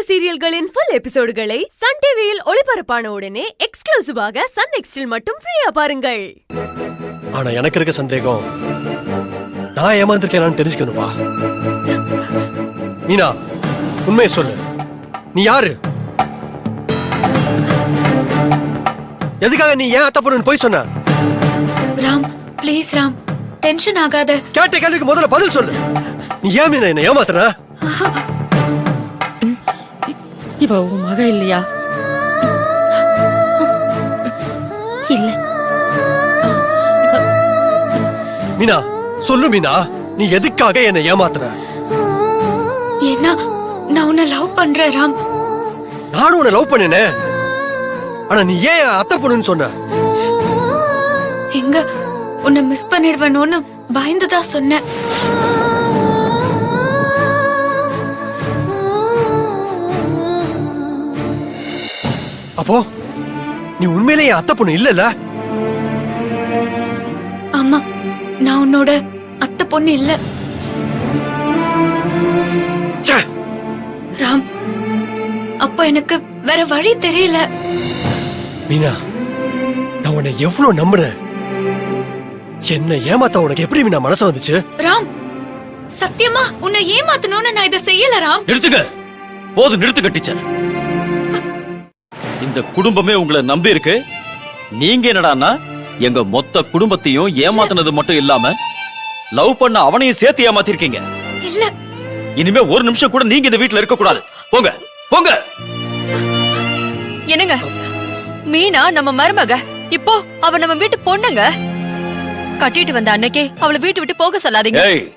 சீரியல்களின் full எபிசோடுகளை Sun டிவியில் ஒளிபரப்பான உடனே எக்ஸ்க்ளூசிவாக சன் நெக்ஸ்டில் மட்டும் ஃப்ரீயா பாருங்கள். ஆனா எனக்கு இருக்க சந்தேகம், நான் ஏமாந்திருக்கேனான்னு தெரிஞ்சுக்கணும்பா. மீனா, உண்மையை சொல்லு, நீ யாரு? எதுக்காக நீ ஏன் அத்தை பொண்ணுன்னு போய் சொன்ன? ராம், ப்ளீஸ் ராம், டென்ஷன் ஆகாத. கேட்ட கேள்விக்கு முதல்ல பதில் சொல்லு. நீ ஏன் மீனா என்ன ஏமாத்துற? இவ உன் மக இல்லையா? இல்ல. மீனா, சொல்லு மீனா, நீ எதுக்காக என்ன ஏமாத்துற? என்ன, நான் உன்னை லவ் பண்றேன் ராம். நானும் உன்னை லவ் பண்ணேனே, ஆனா நீ ஏன் அத்தை பொண்ணுன்னு சொன்ன? எங்க உன்னை மிஸ் பண்ணிடுவேனோன்னு பயந்துதான் சொன்னேன். அப்போ நீ உண்மையிலேயே அத்தை பொண்ணு இல்லல? ஆமா, நான் உன்னோட அத்தை பொண்ணு இல்ல. ராம், அப்ப எனக்கு வேற வழி தெரியல. மீனா, நான் உன்னை எவ்வளவு நம்புறேன். என்ன ஏமாத்த உனக்கு எப்படி மீனா மனசு வந்துச்சு? ராம், சத்தியமா உன்னை ஏமாத்தணும்னு நான் இதை செய்யல ராம். நிறுத்துங்க, போது நிறுத்துங்க டீச்சர். இந்த குடும்பமே உங்களை நம்பி இருக்கு. நீங்க என்னடான்னா எங்க மொத்த குடும்பத்தையும் ஏமாத்தினது மட்டும் இல்லாம லவ் பண்ண அவனையும் சேர்த்து ஏமாத்திருக்கீங்க. இல்ல, இனிமே ஒரு நிமிஷம் கூட நீங்க இந்த வீட்டுல இருக்க கூடாது. போங்க போங்க. என்னங்க, மீனா நம்ம மருமக, இப்போ அவ நம்ம வீட்டு பொண்ணுங்க. கட்டிட்டு வந்த அன்னைக்கே அவளை வீட்டு விட்டு போக சொல்லாதீங்க. ஏய்,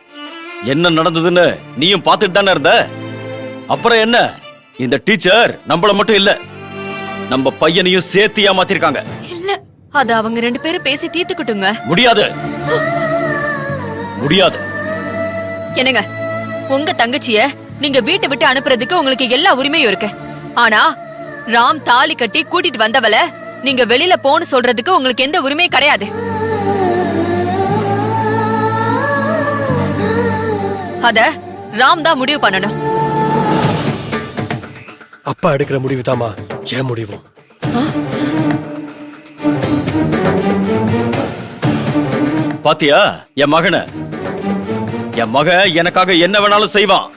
என்ன நடந்ததுன்னு நீயும் பாத்துட்டு தானே இருந்த. அப்புறம் என்ன, இந்த டீச்சர் நம்மள மட்டும் இல்ல, நம்ம பையனையும் சேர்த்து ஏமாத்திருக்காங்க. இல்ல, அத அவங்க ரெண்டு பேரும் பேசி தீர்த்துக்கிட்டுங்க. முடியாது முடியாது. என்னங்க, உங்க தங்கச்சிய நீங்க வீட்டை விட்டு அனுப்புறதுக்கு உங்களுக்கு எல்லா உரிமையும் இருக்கு. ஆனா ராம் தாலி கட்டி கூட்டிட்டு வந்தவள நீங்க வெளியில போன்னு சொல்றதுக்கு உங்களுக்கு எந்த உரிமையும் கிடையாது. அத ராம் தான் முடிவு பண்ணணும். அப்பா எடுக்கிற முடிவு தாமா ஏன் முடிவும். பாத்தியா என் மகன? என் மக எனக்காக என்ன வேணாலும் செய்வான்.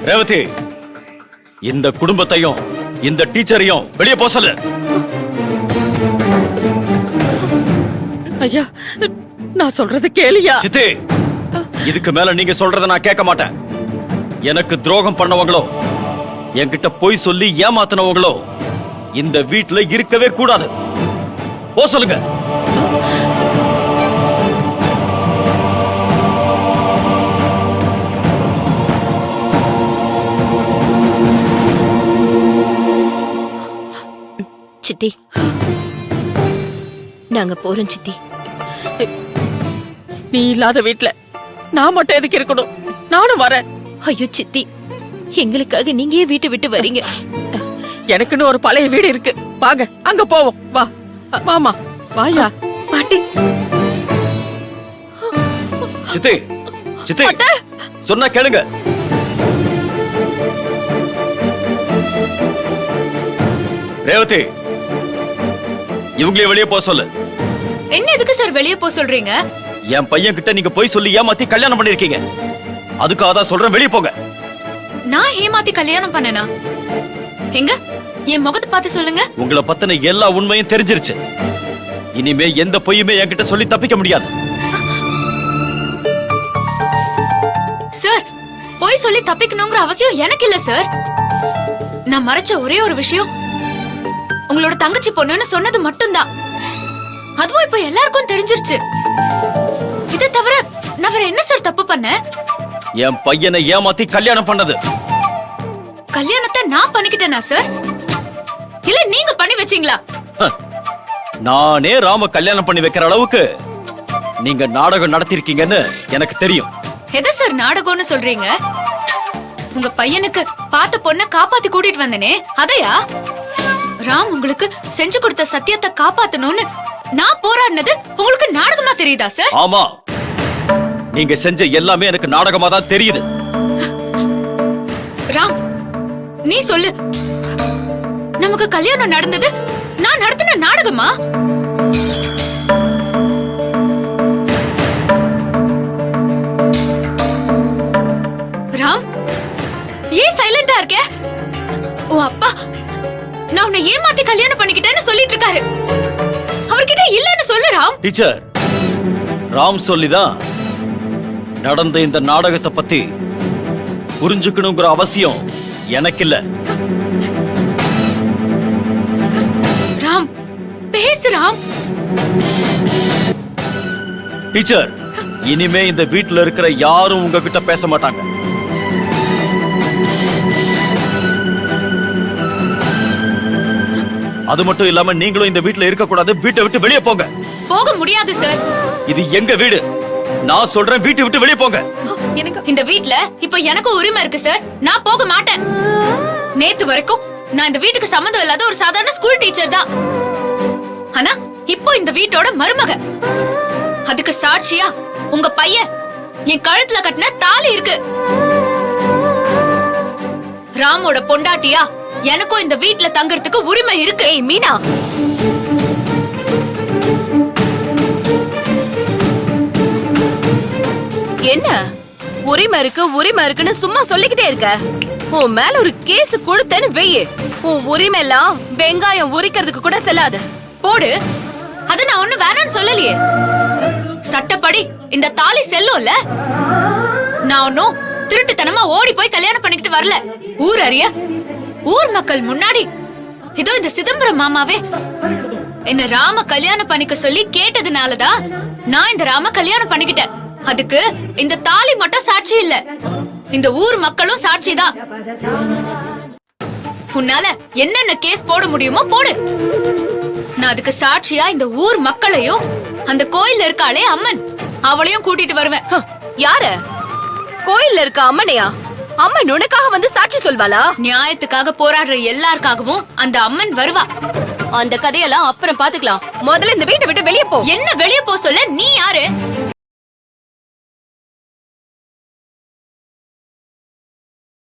ரேவதி, இந்த குடும்பத்தையும் இந்த டீச்சரையும் வெளியே போ சொல்லு. ஐயா, நான் சொல்றது கேளியா? சித்தி, இதுக்கு மேல நீங்க சொல்றத நான் கேட்க மாட்டேன். எனக்கு துரோகம் பண்ணவங்களோ, என்கிட்ட பொய் சொல்லி ஏமாத்தினவங்களோ இந்த வீட்டுல இருக்கவே கூடாது. போ சொல்லுங்க. சித்தி, நாங்க போறோம் சித்தி. நீ இல்லாத வீட்டுல நான் மட்டும் எதுக்கு இருக்கணும்? நானும் வரேன். ஐயோ சித்தி, எங்களுக்காக நீங்க ஏன் வீட்டை விட்டு வரீங்க? எனக்குன்னு ஒரு பழைய வீடு இருக்கு, வாங்க அங்க போவோம். வா வாமா, வாயா. பாட்டி. சித்தி, சித்தி, சொன்னா கேளுங்க. ரேவதி, இவங்களே வெளியே போக சொல்லு. என்ன எதுக்கு சார் வெளியே போக சொல்றீங்க? என் பையன் கிட்ட நீங்க போய் சொல்லி ஏமாத்தி கல்யாணம் பண்ணிருக்கீங்க. அதுக்காக தான் சொல்றேன், வெளியே போங்க. நான் ஏமாத்தி கல்யாணம் பண்ணனா? எங்க என் முகத்தை பார்த்து சொல்லுங்க. உங்களை பத்தின எல்லா உண்மையும் தெரிஞ்சிருச்சு. இனிமே எந்த பொய்யுமே என்கிட்ட சொல்லி தப்பிக்க முடியாது. சார், பொய் சொல்லி தப்பிக்கணுங்கிற அவசியம் எனக்கு இல்ல சார். நான் மறைச்ச ஒரே ஒரு விஷயம், உங்களோட தங்கச்சி பொண்ணுன்னு சொன்னது மட்டும்தான். அதுவும் இப்ப எல்லாருக்கும் தெரிஞ்சிருச்சு. இதை தவிர நான் வேற என்ன சார் தப்பு பண்ண? என் பையனை ஏமாத்தி கல்யாணம் பண்ணது. கல்யாணத்தை நான் பண்ணிக்கிட்டேனா சார், இல்ல நீங்க பண்ணி வச்சீங்களா? நானே ராம கல்யாணம் பண்ணி வைக்கிற அளவுக்கு நீங்க நாடகம் நடத்திருக்கீங்கன்னு எனக்கு தெரியும். எதை சார் நாடகம்னு சொல்றீங்க? உங்க பையனுக்கு பார்த்த பொண்ணை காப்பாத்தி கூட்டிட்டு வந்தனே, அதையா? ராம் உங்களுக்கு செஞ்சு கொடுத்த சத்தியத்தை காப்பாத்தணும்னு நான் போராடினது உங்களுக்கு நாடகமா தெரியுதா சார்? ஆமா, நீங்க செஞ்ச எல்லாமே எனக்கு நாடகமா தான் தெரியுது. நீ சொல்லு, நமக்கு கல்யாணம் நடந்தது நான் நடத்தின நாடகமா? ராம், ஏன் சைலண்டா இருக்க? ஓ அப்பா, நான் உன்னை ஏமாத்தி கல்யாணம் பண்ணிக்கிட்டேன்னு சொல்லிட்டு இருக்காரு. அவர்கிட்ட இல்லன்னு சொல்லு ராம். டீச்சர், ராம் சொல்லிதான் நடந்த இந்த நாடகத்தை பத்தி புரிஞ்சுக்கணுங்கிற அவசியம் எனக்கு இல்ல. ராம், பேசு ராம். டீச்சர், இனிமே இந்த வீட்ல இருக்கிற யாரும் உங்ககிட்ட பேச மாட்டாங்க. அது மட்டும் இல்லாம நீங்களும் இந்த வீட்ல இருக்க கூடாது. வீட்டை விட்டு வெளியே போங்க. போக முடியாது சார். இது எங்க வீடு. நான் சொல்றேன், வீட்டை விட்டு வெளியே போங்க. இந்த வீட்ல இப்ப எனக்கு உரிமை இருக்கு சார். நான் போக மாட்டேன். நேத்து வரைக்கும் நான் இந்த வீட்டுக்கு சம்மந்தம் இல்லாத ஒரு சாதாரண ஸ்கூல் டீச்சர் தான். ஆனா இப்போ இந்த வீட்டோட மருமக. அதுக்கு சாட்சியா உங்க பையன் என் கழுத்துல கட்டின தாலி இருக்கு. ராமோட பொண்டாட்டியா எனக்கும் இந்த வீட்ல தங்கறதுக்கு உரிமை இருக்கு. ஏய் மீனா, என்ன உரிமை இருக்கு உரிமை இருக்குன்னு சும்மா சொல்லிக்கிட்டே இருக்க? உன் மேல ஒரு கேஸ் கொடுத்தேன்னு வெய்யு, உன் உரிமை எல்லாம் வெங்காயம் உரிக்கிறதுக்கு கூட செல்லாது. போடு. அத நான் ஒண்ணு வேணாம்னு சொல்லலையே. சட்டப்படி இந்த தாலி செல்லும்ல. நான் ஒன்னும் திருட்டுத்தனமா ஓடி போய் கல்யாணம் பண்ணிக்கிட்டு வரல. ஊர் அறிய, ஊர் மக்கள் முன்னாடி இதோ இந்த சிதம்பரம் மாமாவே என்ன ராம கல்யாணம் பண்ணிக்க சொல்லி கேட்டதுனாலதான் நான் இந்த ராம கல்யாணம் பண்ணிக்கிட்டேன். அதுக்கு இந்த தாலி மட்டும் சாட்சி இல்ல, இந்த ஊர் மக்களும் சாட்சிதான். உன்னால என்னென்ன கேஸ் போட முடியுமோ போடு. நான் அதுக்கு சாட்சியா இந்த ஊர் மக்களையும் அந்த கோயில்ல இருக்காளே அம்மன், அவளையும் கூட்டிட்டு வருவேன். யாரு? கோயில்ல இருக்க அம்மனையா? அம்மன் உனக்காக வந்து சாட்சி சொல்வாளா? நியாயத்துக்காக போராடுற எல்லாருக்காகவும் அந்த அம்மன் வருவா. அந்த கதையெல்லாம் அப்புறம் பாத்துக்கலாம். முதல்ல இந்த வீட்டை விட்டு வெளியே போ. என்ன வெளியே போ சொல்ல? நீ யாரு?